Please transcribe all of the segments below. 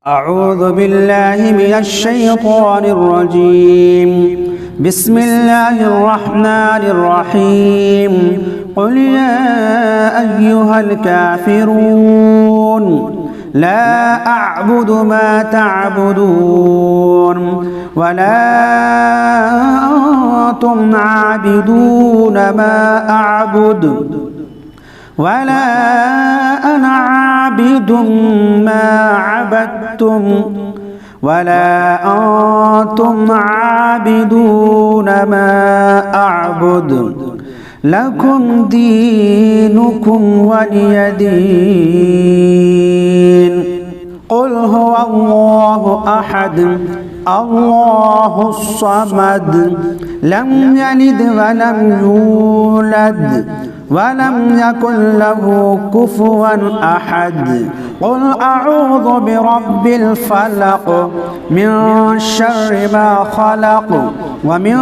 أعوذ بالله من الشيطان الرجيم. بسم الله الرحمن الرحيم. قل يا أيها الكافرون لا أعبد ما تعبدون ولا أنتم عابدون ما أعبد ولا أنا عابد ما عبدتم ولا أنتم عابدون ما أعبد لكم دينكم ولي دين. قل هو الله أحد الله الصمد لم يلد ولم يولد ولم يكن له كفوا أحد. قل أعوذ برب الفلق من شر ما خلق ومن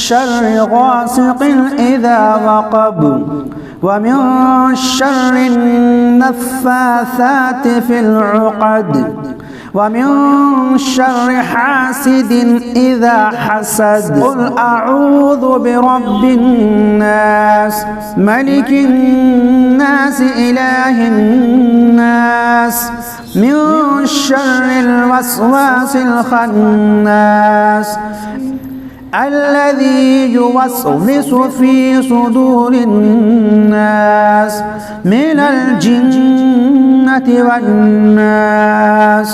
شر غاسق إذا وقب ومن شر النفاثات في العقد ومن شر حاسد إذا حسد. قل أعوذ برب الناس ملك الناس إله الناس من شر الوسواس الخناس الذي يوسوس في صدور الناس من الجنة والناس.